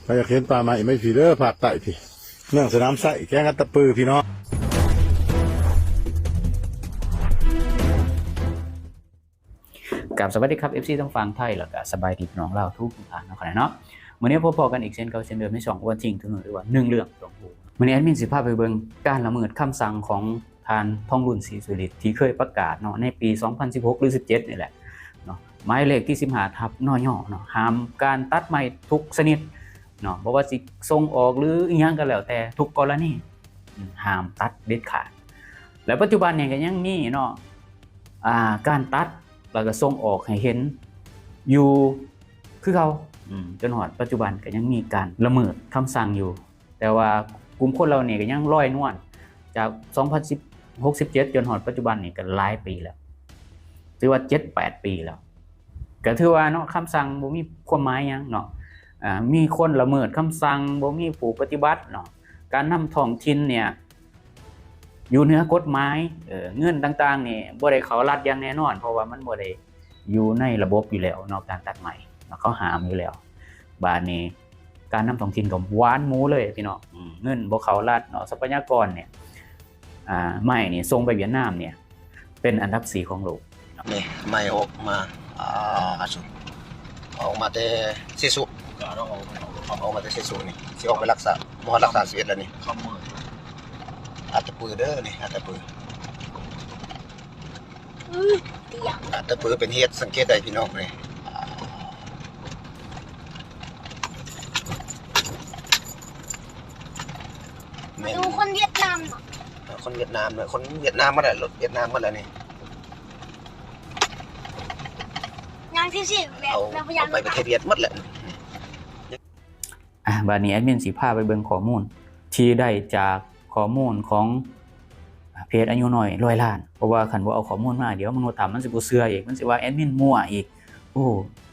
ไปอยากเห็นปลาใหม่ไม่ผีเด้อภาคใต้พี่เรื่องสนามไส้แกงอัตตปือพี่น้องกับสวัสดีครับ FC ต้องฟังไทยแล้วก็สบายดีพี่น้องเราทุกท่านเนาะมื้อนี้พบกันอีกเช่นเก่าเช่นเดิมในช่องวันจริงถึงหรือว่า1เรื่องตรงหูมื้อนี้แอดมินสิพาไปเบิ่งการละเมิดคำสั่งของทานทองรุ่นศรีสุริตที่เคยประกาศเนาะในปี2016หรือ17นี่แหละเนาะหมายเลขที่15ทับนยเนาะห้ามการตัดไม้ทุกชนิดเนาะบ่ว่าสิส่งออกหรืออีหยังก็แล้วแต่ทุกกรณีห้ามตัดเด็ดขาดและปัจจุบันเนี่ยก็ยังมีเนาะการตัดแล้วก็ส่งออกให้เห็นอยู่คือเขาจนหอดปัจจุบันก็ยังมีการละเมิดคำสั่งอยู่แต่ว่ากลุ่มคนเราเนี่ยก็ยังลอยนวลจาก2067จนหอดปัจจุบันนี่ก็หลายปีแล้วถือว่า 7-8 ปีแล้วก็ถือว่าเนาะคำสั่งบ่มีความหมายหยังเนาะมีคนละเมิดคำสั่งบ่มีผู้ปฏิบัติเนาะการนำท้องถิ่นเนี่ยอยู่เหนือกฎหมายเงินต่างๆนี่บ่ได้เขารัดอย่างแน่นอนเพราะว่ามันบ่ได้อยู่ในระบบอยู่แล้วเนาะการตัดไม้เขาหามอยู่แล้วบาดนี้การนำท้องถิ่นก็หวานหมูเลยพี่น้องเงินบ่เขารัดเนาะทรัพยากรเนี่ยไม้นี่ส่งไปเวียดนามเนี่ยเป็นอันดับ4ของโลกนี่ไม่ออกมาสุดออกมาแต่เซซุออกมาแต่เซซุนี่สิออกไปรักษาบ่รักษาชีวิตแล้วนี่อัตตปือเด้อนี่อัตตปืออัตตปือเป็นเฮ็ดสังเกตได้พี่น้องนี่มาดูคนเวียดนามคนเวียดนามเนี่ยคนเวียดนามมาแล้วรถเวียดนามมาแล้วนี่งานที่สิเอาไปประเทศเวียดหมดแหละบาดนี้แอดมินสิพาไปเบิ่งข้อมูลที่ได้จากข้อมูลของเพจอายุน้อย100 ล้านเพราะว่าคันบ่เอาข้อมูลมาเดี๋ยวมนุษย์ถามมันสิบ่เชื่ออีกมันสิว่าแอดมินมั่วอีกโอ้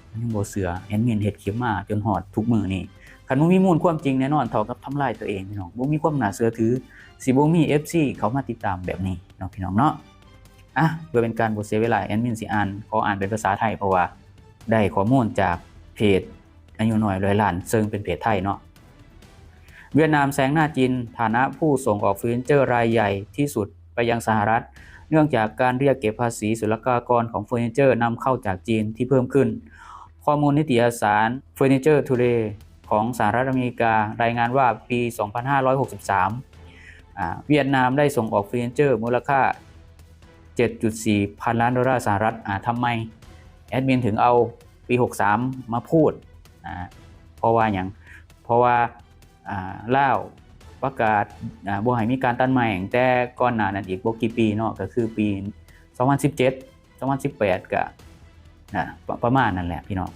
มันยังบ่เชื่อแอดมินเฮ็ดคลิปมาจนฮอดทุกมื้อนี้คันบ่มีมูลความจริงแน่นอนเท่ากับทำลายตัวเองพี่น้องบ่มีความน่าเชื่อถือสิบ่มี FC เขามาติดตามแบบนี้เนาะพี่น้องเนาะเพื่อเป็นการบ่เสียเวลาแอดมินสิขออ่านเป็นภาษาไทยเพราะว่าได้ข้อมูลจากเพจอายุน้อย100 ล้านซึ่งเป็นเพจไทยเนาะเวียดนามแซงหน้าจีนฐานะผู้ส่งออกเฟอร์นิเจอร์รายใหญ่ที่สุดไปยังสหรัฐเนื่องจากการเรียกเก็บภาษีศุลกากรของเฟอร์นิเจอร์นำเข้าจากจีนที่เพิ่มขึ้นข้อมูลนิตยสาร Furniture Today ของสหรัฐอเมริการายงานว่าปี 2563 เวียดนามได้ส่งออกเฟอร์นิเจอร์มูลค่า 7.4 พันล้านดอลลาร์สหรัฐทำไมแอดมินถึงเอาปี 63 มาพูดเพราะว่าอย่างเพราะว่าลาวประกาศบ่ให้มีการตัดไม้แต่ก่อนหน้านั้นอีกบ่กี่ปีเนาะก็คือปี2017 2018ก็ประมาณนั่นแหละพี่น้อง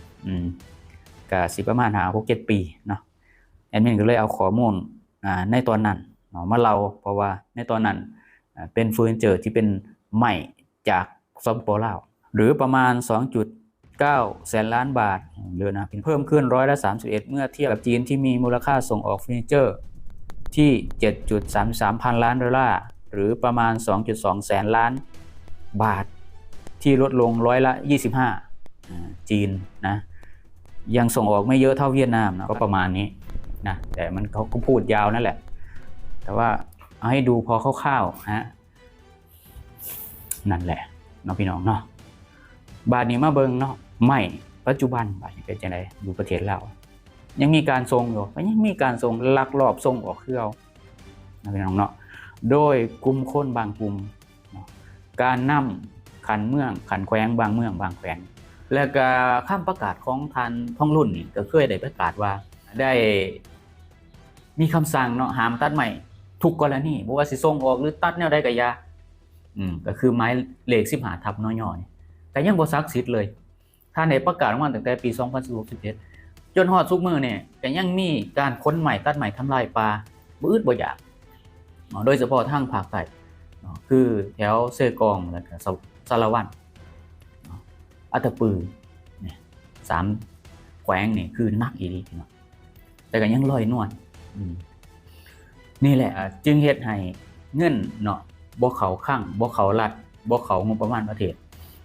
ก็สิประมาณ5-6-7 ปีเนาะแอดมินก็เลยเอาข้อมูลในตอนนั้นเนาะมาเล่าเพราะว่าในตอนนั้นเป็นเฟอร์นิเจอร์ที่เป็นไม้จากสปป.ลาวหรือประมาณ 2.9 แสนล้านบาทเยอะนะเพิ่มขึ้น31%เมื่อเทียบกับจีนที่มีมูลค่าส่งออกเฟอร์นิเจอร์ที่ 7.33 พันล้านดอลลาร์หรือประมาณ 2.2 แสนล้านบาทที่ลดลง25%จีนนะยังส่งออกไม่เยอะเท่าเวียดนามนะก็ประมาณนี้นะแต่มันเขาก็พูดยาวนั่นแหละแต่ว่าเอาให้ดูพอคร่าวๆฮะนั่นแหละเนาะพี่น้องเนาะบาทนี้มาเบิ่งเนาะไม่ปัจจุบันบาทนี้เป็นจังได๋อยู่ประเทศลาวยังมีการส่งอยู่ยังมีการส่งลักลอบส่งออกคือเอานะพี่น้องเนาะโดยกลุ่มคนบางกลุ่มการนำขันเมืองขันแขวงบางเมืองบางแขวงแล้วก็คำประกาศของท่านท่องรุ่นนี่ก็เคยได้ประกาศว่าได้มีคำสั่งเนาะห้ามตัดไม้ทุกกรณีบ่ว่าสิส่งออกหรือตัดแนวใดก็อย่าก็คือไม้เลข15ทับนยแต่ยังบ่ศักดิ์สิทธิ์เลยท่านได้ประกาศออกมาตั้งแต่ปี2016-17จนฮอดทุกมื้อเนี่ยก็ยังมีการค้นไม้ตัดไม้ทำลายป่าบ่อึดบ่อยากโดยเฉพาะทางภาคใต้คือแถวเซกองแล้วก็สารวัตรอัตตปือเนี่ย3แขวงนี่คือนักอีหลีพี่น้องแต่ก็ยังลอยนวลนี่แหละจึงเฮ็ดให้เงินเนาะบ่เข้าคลังบ่เข้ารัฐบ่เข้างบประมาณประเทศ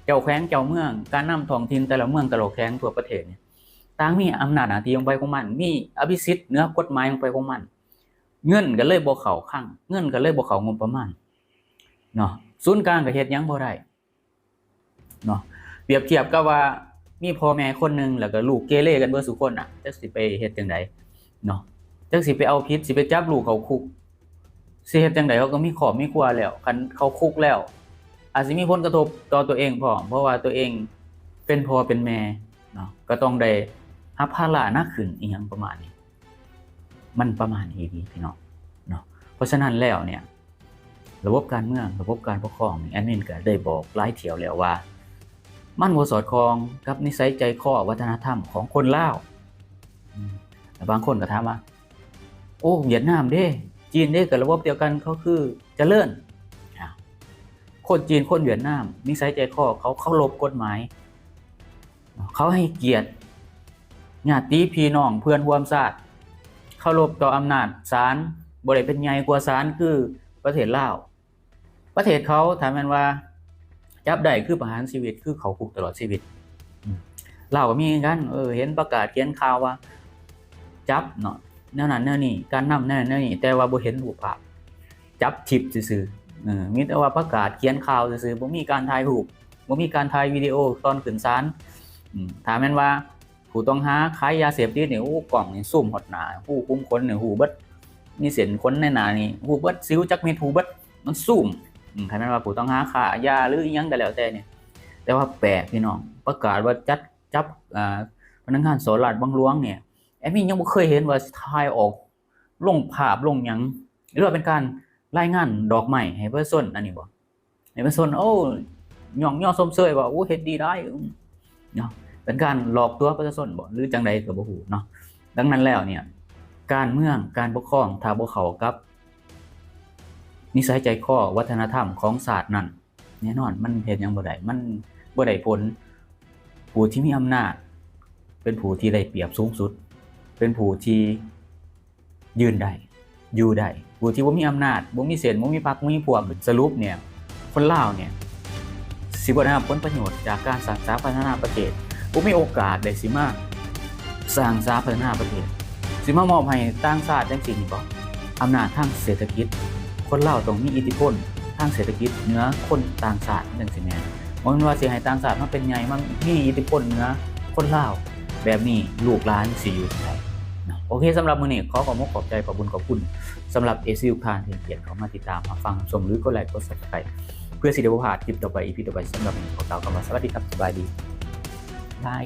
เจ้าแขวงเจ้าเมืองการนำท้องถิ่นแต่ละเมืองแต่ละแขวงทั่วประเทศเนี่ย ต่างมีอำนาจหน้าที่ของไปของมันมีอภิสิทธิ์เหนือกฎหมายของไปของมันเงินก็เลยบ่เข้าคลังเงินก็เลยบ่เข้างบประมาณเนาะศูนย์กลางก็เฮ็ดหยังบ่ได้เนาะเปรียบเทียบกับว่ามีพ่อแม่คนนึงแล้วก็ลูกเกเรกันเบิดทุกคนน่ะจักสิไปเฮ็ดจังไดเนาะจักสิไปเอาผิดสิไปจับลูกเข้าคุกสิเฮ็ดจังไดเขาก็มีครอบมีครัวแล้วคันเข้าคุกแล้วอาจสิมีผลกระทบต่อตัวเองพร้อมเพราะว่าตัวเองเป็นพ่อเป็นแม่เนาะก็ต้องได้รับภาระหนักขึ้นอีหยังประมาณนี้มันประมาณนี้พี่น้องเนาะเพราะฉะนั้นแล้วเนี่ยระบบการเมืองระบบการปกครองแอดมินก็ได้บอกหลายเที่ยวแล้วว่ามันบ่สอดคล้องกับนิสัยใจคอวัฒนธรรมของคนลาวแต่บางคนก็ถามว่าโอ้เวียดนามเด้จีนเด้ก็ระบบเดียวกันเขาคือเจริญคนจีนคนเวียดนามนิสัยใจคอเขาเคารพกฎหมายเขาให้เกียรติญาติพี่น้องเพื่อนร่วมชาติเคารพต่ออำนาจศาลบ่ได้เป็นใหญ่กว่าศาลคือประเทศลาวประเทศเขาถามแม่นว่าจับได้คือประหารชีวิตคือเขาคุกตลอดชีวิตลาวก็มีกันเห็นประกาศเขียนข่าวว่าจับเนาะแนวนั้นแนวนี้การนำแนวนั้นแนวนี้แต่ว่าบ่เห็นรูปภาพจับทิปซื่อๆมีแต่ว่าประกาศเขียนข่าวซื่อๆบ่มีการถ่ายรูปบ่มีการถ่ายวิดีโอตอนขึ้นศาลถามแม่นว่าผู้ต้องหาขายยาเสพติดนี่โอ้กล่องนี่ซุ่มฮอดหน้าผู้คุมคนนี่หูเบิดมีเส้นขนในหน้านี่หูเบิดสิวจักเม็ดหูเบิดมันซุ่มใครแม่นว่าผู้ต้องหาขายาหรืออีหยังก็แล้วแต่เนี่ยแต่ว่าแปลกพี่น้องประกาศว่าจับพนักงานสอนราชบังหลวงเนี่ยแอดมินยังบ่เคยเห็นว่าถ่ายออกลงภาพลงหยังหรือว่าเป็นการรายงานดอกไม้ให้ประชาชนอันนี้บ่ให้ประชาชนโอ้ย่องชมเชยว่าโอ้เฮ็ดดีได้เนาะเป็นการหลอกตัวประชาชนบ่หรือจังใดก็บ่ฮู้เนาะดังนั้นแล้วเนี่ยการเมืองการปกครองถ้าบ่เข้ากับนิสัยใจคอวัฒนธรรมของศาสตร์นั้นแน่นอนมันเฮ็ดหยังบ่ได้มันบ่ได้ผลผู้ที่มีอำนาจเป็นผู้ที่ได้เปรียบสูงสุดเป็นผู้ที่ยืนได้อยู่ได้ผู้ที่บ่มีอำนาจบ่มีเส้นบ่มีพรรคบ่มีพวกสรุปเนี่ยคนลาวเนี่ยสิบ่ได้รับผลประโยชน์จากการสร้างสรรค์พัฒนาประเทศบ่มีโอกาสได้สิมาสร้างสรรค์พัฒนาประเทศสิมามอบให้ต่างชาติจังซี่นี่บ่อำนาจทางเศรษฐกิจคนลาวต้องมีอิทธิพลทางเศรษฐกิจเหนือคนต่างชาติจังซี่แม่นบ่แม่นว่าสิให้ต่างชาติมาเป็นใหญ่มันมีอิทธิพลเหนือคนลาวแบบนี้ลูกหลานสิอยู่ไสโอเคสำหรับมื้อนี้ขอบคุณขอบคุณสำหรับ FC ทุกท่านที่เกียรติเข้ามาติดตามมาฟังชมหรือกดไลค์กด Subscribe เพื่อสิได้บ่พลาดคลิปต่อไป EP ต่อไปสำหรับมื้อนี้ขอกล่าวคำว่าสวัสดีครับสบายดีบาย